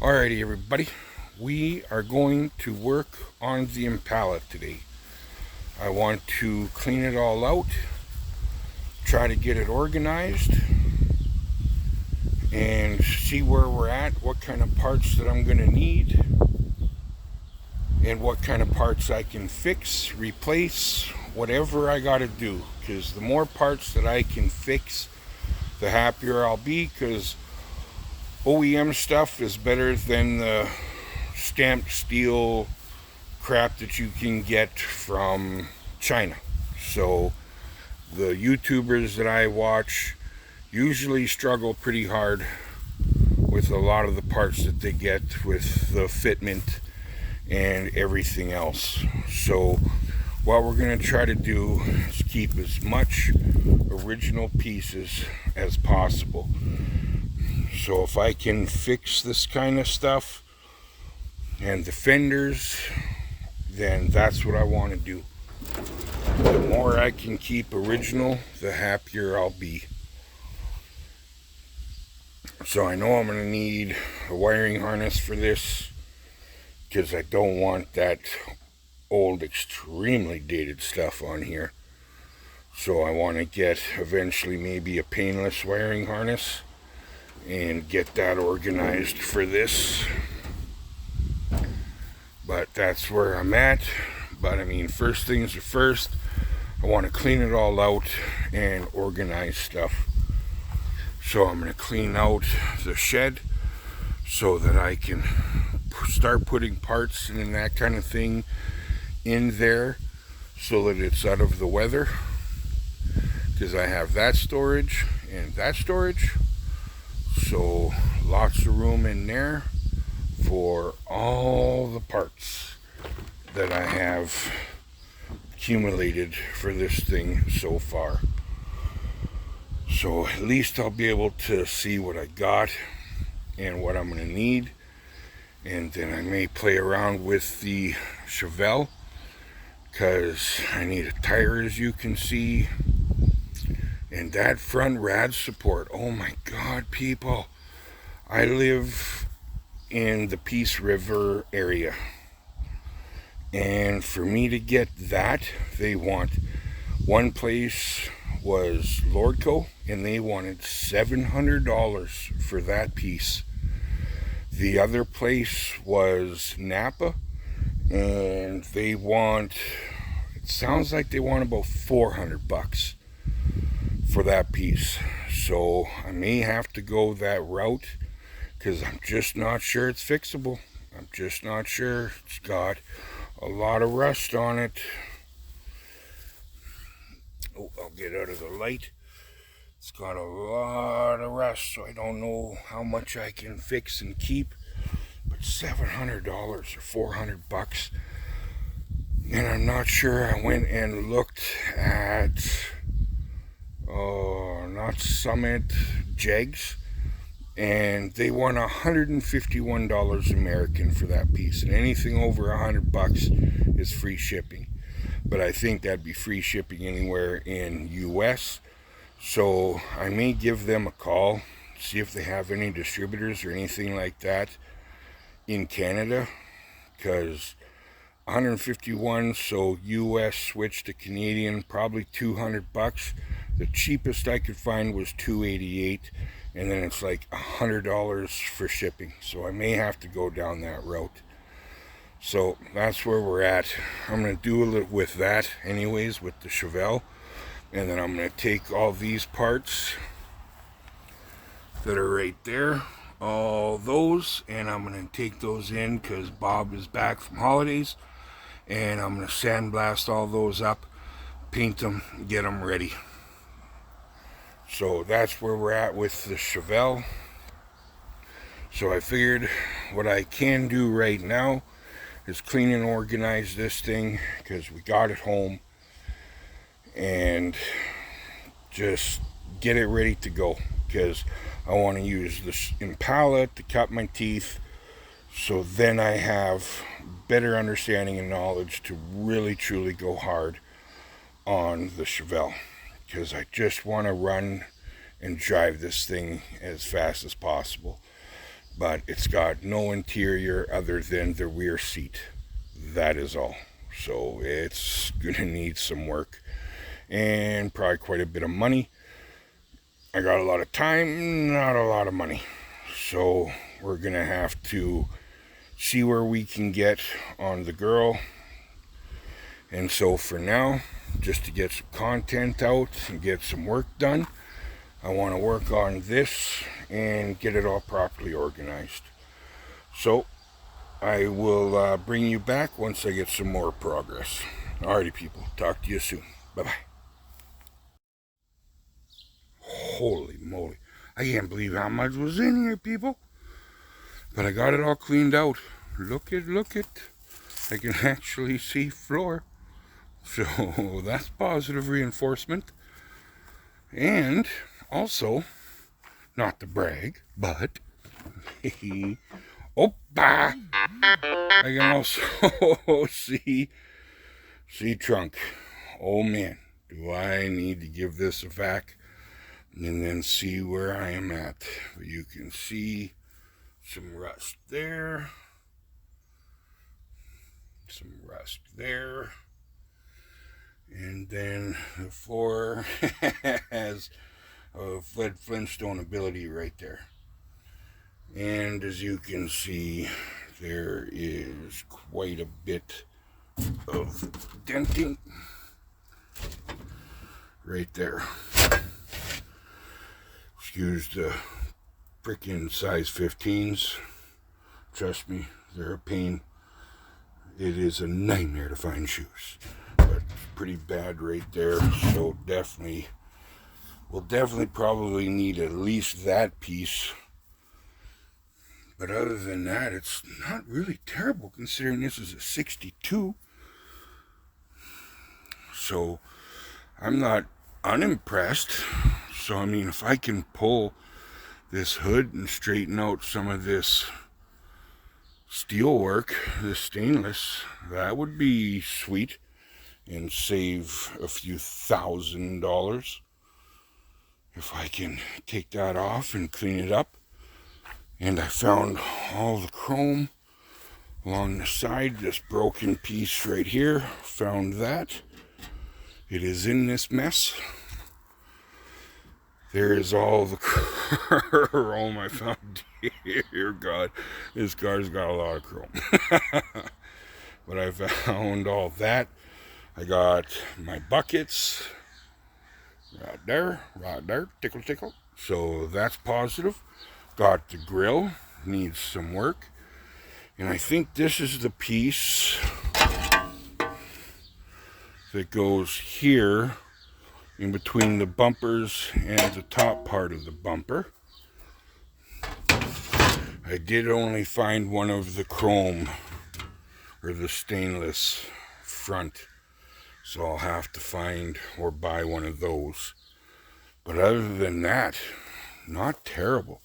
Alrighty, everybody, we are going to work on the Impala today. I want to clean it all out, try to get it organized, and see where we're at, what kind of parts that I'm going to need, and what kind of parts I can fix, replace, whatever I got to do. Because the more parts that I can fix, the happier I'll be, because OEM stuff is better than the stamped steel crap that you can get from China. So the YouTubers that I watch usually struggle pretty hard with a lot of the parts that they get with the fitment and everything else. So what we're going to try to do is keep as much original pieces as possible. So if I can fix this kind of stuff and the fenders, then that's what I want to do. The more I can keep original, the happier I'll be. So I know I'm going to need a wiring harness for this, because I don't want that old, extremely dated stuff on here. So I want to get eventually maybe a painless wiring harness and get that organized for this. But that's where I'm at. But I mean, first things are first. I want to clean it all out and organize stuff. So I'm going to clean out the shed so that I can start putting parts and that kind of thing in there so that it's out of the weather, because I have that storage and that storage. So lots of room in there for all the parts that I have accumulated for this thing so far. So at least I'll be able to see what I got and what I'm going to need. And then I may play around with the Chevelle, because I need a tire, as you can see. And that front rad support, oh my god, people. I live in the Peace River area, and for me to get that, they want, one place was Lordco, and they wanted $700 for that piece. The other place was Napa, and they want, it sounds like they want about $400 for that piece. So I may have to go that route, because I'm just not sure it's fixable. I'm just not sure. It's got a lot of rust on it. Oh, I'll get out of the light. It's got a lot of rust, so I don't know how much I can fix and keep. But $700 or $400, and I'm not sure. I went and looked at not Summit, Jegs, and they want $151 American for that piece, and anything over $100 is free shipping. But I think that'd be free shipping anywhere in US. So I may give them a call, see if they have any distributors or anything like that in Canada, because 151, so US switch to Canadian, probably $200. The cheapest I could find was $288, and then it's like $100 for shipping. So I may have to go down that route. So that's where we're at. I'm going to do a little with that anyways, with the Chevelle, and then I'm going to take all these parts that are right there, all those, and I'm going to take those in because Bob is back from holidays, and I'm going to sandblast all those up, paint them, get them ready. So that's where we're at with the Chevelle. So I figured what I can do right now is clean and organize this thing, because we got it home, and just get it ready to go, because I want to use this Impala to cut my teeth, so then I have better understanding and knowledge to really truly go hard on the Chevelle, because I just want to run and drive this thing as fast as possible. but it's got no interior other than the rear seat. That is all. So it's gonna need some work and probably quite a bit of money. I got a lot of time, not a lot of money. So we're gonna have to see where we can get on the girl. And so for now, just to get some content out and get some work done, I want to work on this and get it all properly organized. So I will bring you back once I get some more progress. Alrighty, people. Talk to you soon. Bye-bye. Holy moly. I can't believe how much was in here, people. But I got it all cleaned out. Look it. I can actually see floor. So that's positive reinforcement. And also, not to brag, but Oppa! I can also see trunk. Oh man, do I need to give this a vac and then see where I am at. You can see some rust there, some rust there, and then the floor has a Fred Flintstone ability right there. And as you can see, there is quite a bit of denting right there. Excuse the freaking size 15s. Trust me, they're a pain. It is a nightmare to find shoes. But it's pretty bad right there. So we'll definitely probably need at least that piece. But other than that, it's not really terrible considering this is a 62. So I'm not unimpressed. So I mean, if I can pull this hood and straighten out some of this steel work, this stainless, that would be sweet and save a few $1,000 if I can take that off and clean it up. And I found all the chrome along the side, this broken piece right here, found that. It is in this mess. There is all the chrome I found. Dear God, this car's got a lot of chrome. But I found all that. I got my buckets right there, tickle. So that's positive. Got the grill, needs some work. And I think this is the piece that goes here in between the bumpers and the top part of the bumper. I did only find one of the chrome or the stainless front, so I'll have to find or buy one of those. But other than that, not terrible.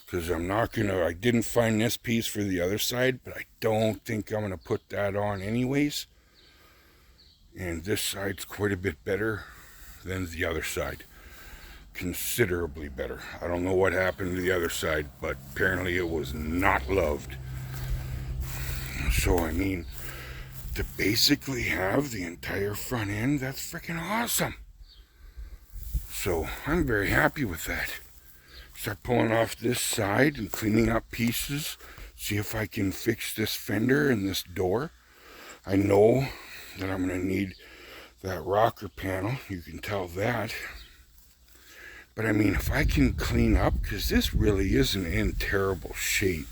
Because I didn't find this piece for the other side, but I don't think I'm gonna put that on anyways. And this side's quite a bit better than the other side. Considerably better. I don't know what happened to the other side, but apparently it was not loved. So, I mean, to basically have the entire front end, that's freaking awesome. So, I'm very happy with that. Start pulling off this side and cleaning up pieces. See if I can fix this fender and this door. I know that I'm going to need that rocker panel. You can tell that. But I mean, if I can clean up, because this really isn't in terrible shape.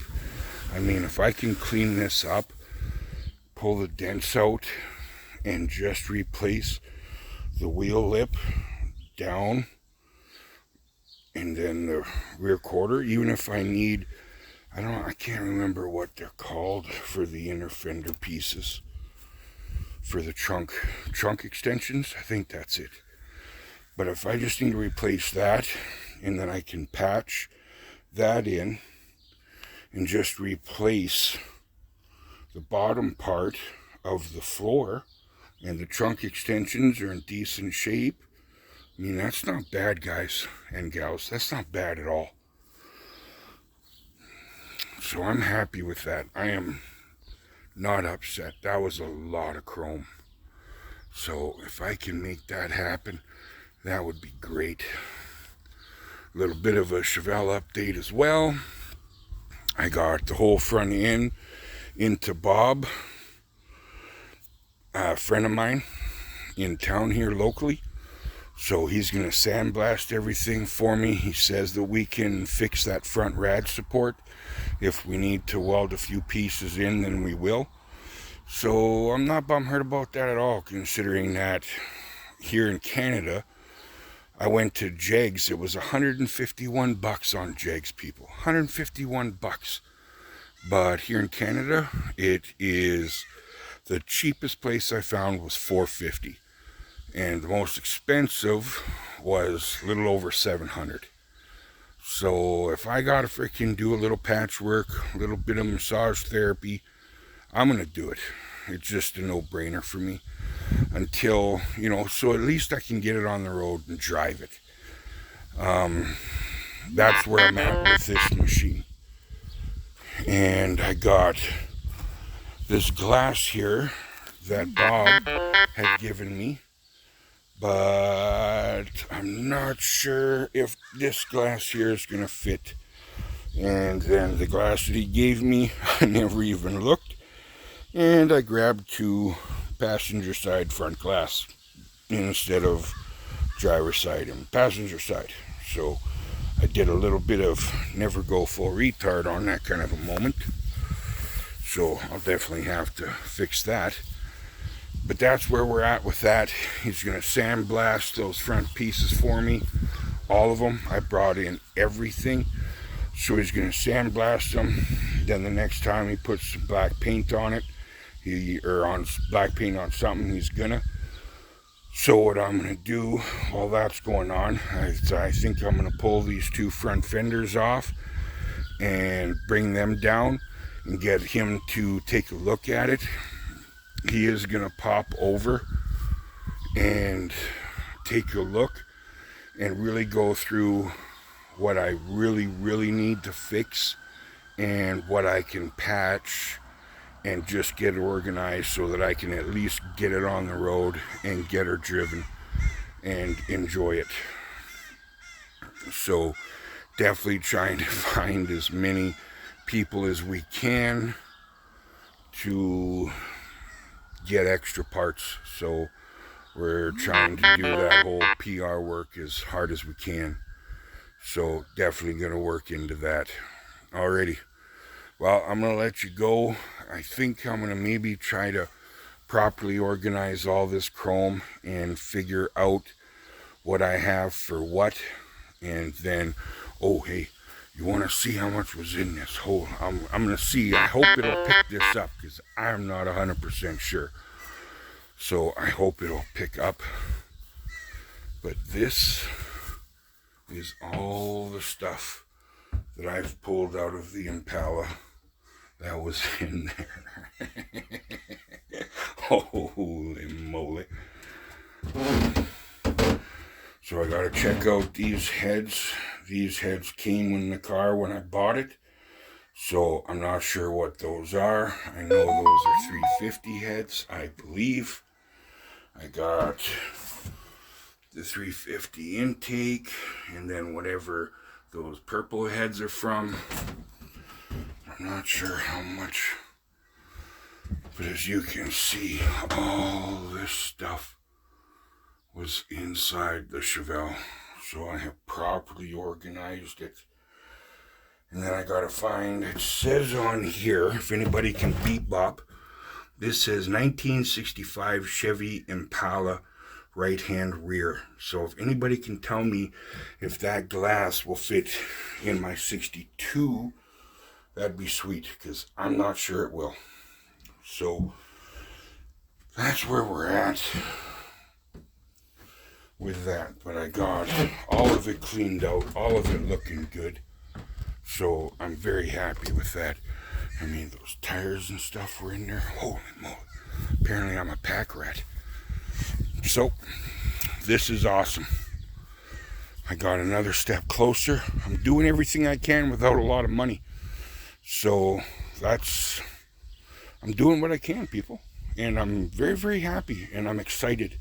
I mean, if I can clean this up, pull the dents out, and just replace the wheel lip down, and then the rear quarter, even if I need, I can't remember what they're called for the inner fender pieces. For the trunk extensions, I think that's it. But if I just need to replace that, and then I can patch that in, and just replace the bottom part of the floor, and the trunk extensions are in decent shape, I mean, that's not bad, guys and gals. That's not bad at all. So I'm happy with that. I am not upset. That was a lot of chrome. So if I can make that happen, that would be great. A little bit of a Chevelle update as well. I got the whole front end into Bob, a friend of mine in town here locally. So he's going to sandblast everything for me. He says that we can fix that front rad support. If we need to weld a few pieces in, then we will. So I'm not bummed about that at all, considering that here in Canada, I went to Jegs. It was 151 bucks on Jegs, people. 151 bucks. But here in Canada, it is the cheapest place I found was $450. And the most expensive was a little over $700. So if I gotta freaking do a little patchwork, a little bit of massage therapy, I'm gonna do it. It's just a no-brainer for me. Until, you know, so at least I can get it on the road and drive it. That's where I'm at with this machine. And I got this glass here that Bob had given me. But I'm not sure if this glass here is going to fit. And then the glass that he gave me, I never even looked. And I grabbed 2 passenger side front glass instead of driver side and passenger side. So I did a little bit of never go full retard on that kind of a moment. So I'll definitely have to fix that. But that's where we're at with that. He's going to sandblast those front pieces for me. All of them. I brought in everything. So he's going to sandblast them. Then the next time he puts some black paint on it, on black paint on something, he's going to. So what I'm going to do while that's going on, I think I'm going to pull these 2 front fenders off and bring them down and get him to take a look at it. He is going to pop over and take a look and really go through what I really need to fix and what I can patch and just get it organized so that I can at least get it on the road and get her driven and enjoy it. So definitely trying to find as many people as we can to get extra parts. So we're trying to do that whole PR work as hard as we can. So definitely going to work into that. Alrighty. Well, I'm going to let you go. I think I'm going to maybe try to properly organize all this chrome and figure out what I have for what. And then, oh, hey, you want to see how much was in this hole? I'm going to see. I hope it'll pick this up because I'm not 100% sure. So I hope it'll pick up. But this is all the stuff that I've pulled out of the Impala that was in there. Holy moly. So I gotta check out these heads. These heads came in the car when I bought it. So I'm not sure what those are. I know those are 350 heads, I believe. I got the 350 intake and then whatever those purple heads are from. I'm not sure how much, but as you can see, all this stuff was inside the Chevelle. So I have properly organized it. And then I gotta find, it says on here, if anybody can bebop, this says 1965 Chevy Impala right-hand rear. So if anybody can tell me if that glass will fit in my 62, that'd be sweet, because I'm not sure it will. So that's where we're at with that. But I got all of it cleaned out, all of it looking good. So I'm very happy with that. I mean, those tires and stuff were in there. Holy moly. Apparently I'm a pack rat. So this is awesome. I got another step closer. I'm doing everything I can without a lot of money. So I'm doing what I can, people. And I'm very, very happy, and I'm excited.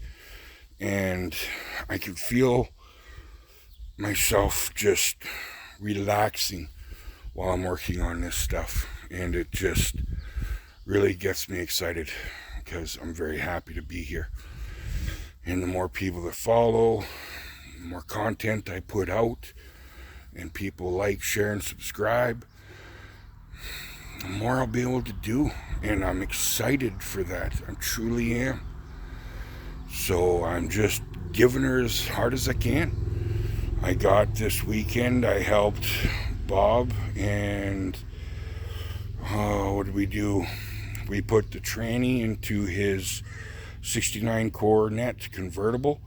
And I can feel myself just relaxing while I'm working on this stuff. And it just really gets me excited because I'm very happy to be here. And the more people that follow, the more content I put out, and people like, share, and subscribe, the more I'll be able to do. And I'm excited for that. I truly am. So I'm just giving her as hard as I can. I got this weekend, I helped Bob, and what did we do? We put the tranny into his 69 Coronet convertible.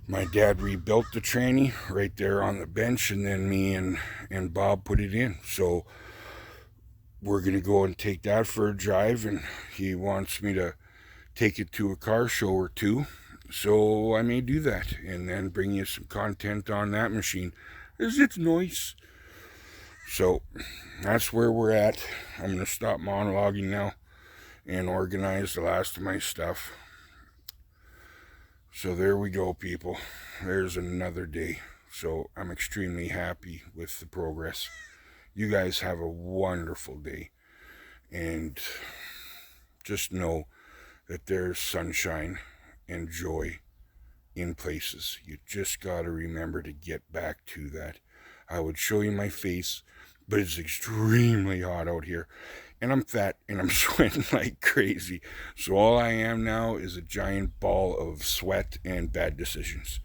My dad rebuilt the tranny right there on the bench, and then me and Bob put it in. So we're going to go and take that for a drive, and he wants me to take it to a car show or two. So I may do that and then bring you some content on that machine. It's nice. So that's where we're at. I'm going to stop monologuing now and organize the last of my stuff. So there we go, people. There's another day. So I'm extremely happy with the progress. You guys have a wonderful day. And just know that there's sunshine and joy in places. You just got to remember to get back to that. I would show you my face, but it's extremely hot out here. And I'm fat and I'm sweating like crazy. So all I am now is a giant ball of sweat and bad decisions.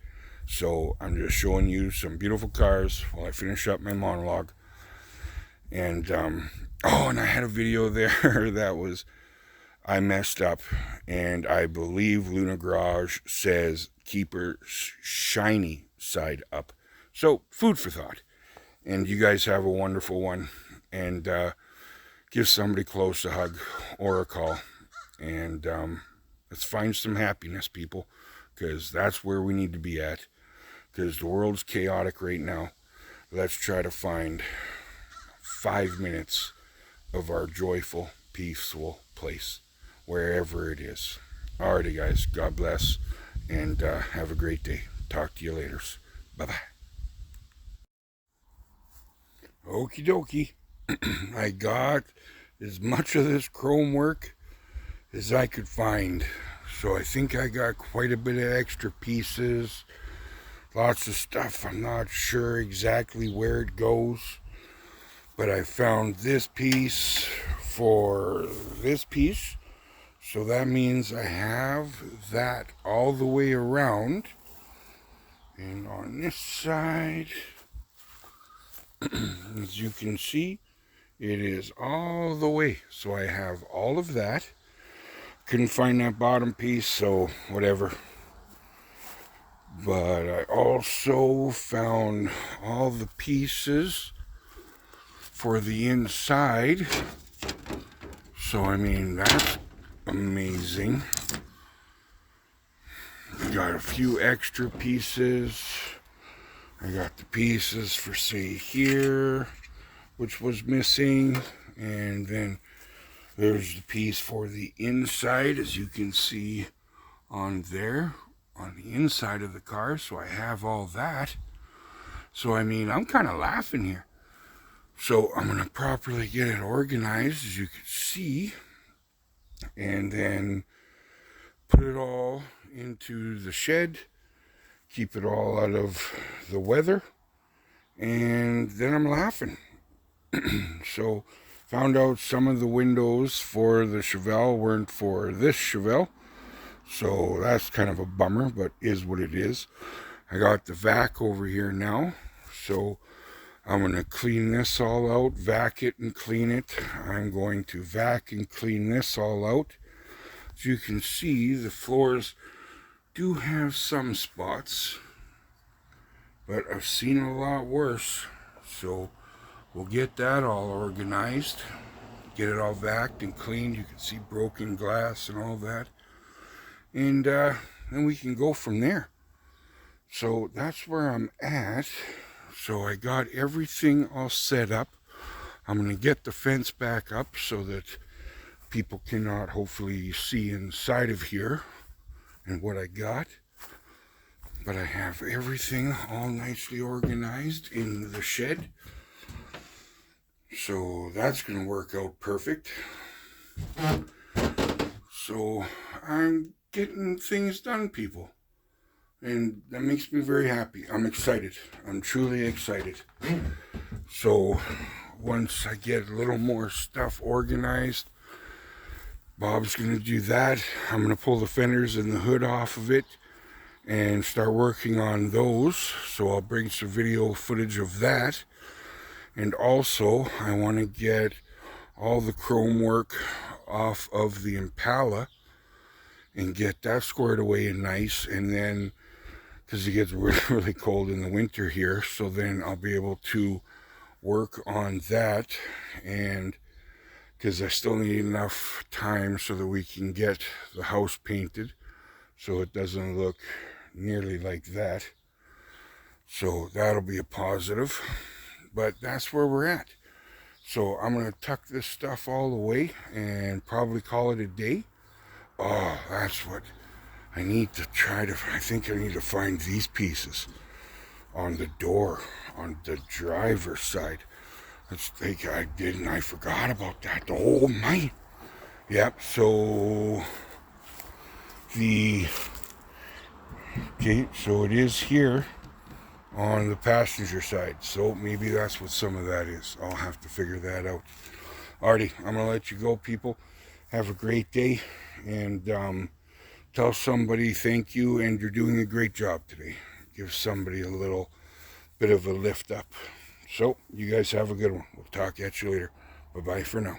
So I'm just showing you some beautiful cars while I finish up my monologue. And, and I had a video there that was, I messed up, and I believe Luna Garage says keep her shiny side up. So, food for thought. And you guys have a wonderful one. And give somebody close a hug or a call. And let's find some happiness, people. Because that's where we need to be at. Because the world's chaotic right now. Let's try to find 5 minutes of our joyful, peaceful place, wherever it is. Alrighty, guys. God bless, and have a great day. Talk to you later. Bye-bye. Okie dokie. I got as much of this chrome work as I could find. So I think I got quite a bit of extra pieces. Lots of stuff. I'm not sure exactly where it goes. But I found this piece for this piece. So that means I have that all the way around. And on this side, as you can see, it is all the way. So I have all of that. Couldn't find that bottom piece, so whatever. But I also found all the pieces for the inside. So I mean, that's amazing. Got a few extra pieces. I got the pieces for, say, here, which was missing. And then there's the piece for the inside, as you can see on there, on the inside of the car. So I have all that. So I mean, I'm kind of laughing here. So I'm going to properly get it organized, as you can see, and then put it all into the shed, keep it all out of the weather, and then I'm laughing. So found out some of the windows for the Chevelle weren't for this Chevelle, so that's kind of a bummer, but is what it is. I got the vac over here now, so I'm going to clean this all out, vac it and clean it. I'm going to vac and clean this all out. As you can see, the floors do have some spots, but I've seen a lot worse. So we'll get that all organized, get it all vacuumed and cleaned. You can see broken glass and all that. And then we can go from there. So that's where I'm at. So I got everything all set up. I'm going to get the fence back up so that people cannot hopefully see inside of here and what I got. But I have everything all nicely organized in the shed. So that's going to work out perfect. So I'm getting things done, people. And that makes me very happy. I'm excited. I'm truly excited. So once I get a little more stuff organized, Bob's going to do that. I'm going to pull the fenders and the hood off of it and start working on those. So I'll bring some video footage of that. And also, I want to get all the chrome work off of the Impala and get that squared away and nice. And then, because it gets really, really cold in the winter here, so then I'll be able to work on that. And because I still need enough time so that we can get the house painted so it doesn't look nearly like that. So that'll be a positive. But that's where we're at. So I'm going to tuck this stuff all away and probably call it a day. Oh, that's what I need to try to... I think I need to find these pieces on the door, on the driver's side. Let's think I didn't. I forgot about that. Oh, my. Yep, so... Okay, so it is here on the passenger side, so maybe that's what some of that is. I'll have to figure that out. Alrighty, I'm gonna let you go, people. Have a great day, and tell somebody thank you, and you're doing a great job today. Give somebody a little bit of a lift up. So you guys have a good one. We'll talk at you later. Bye bye for now.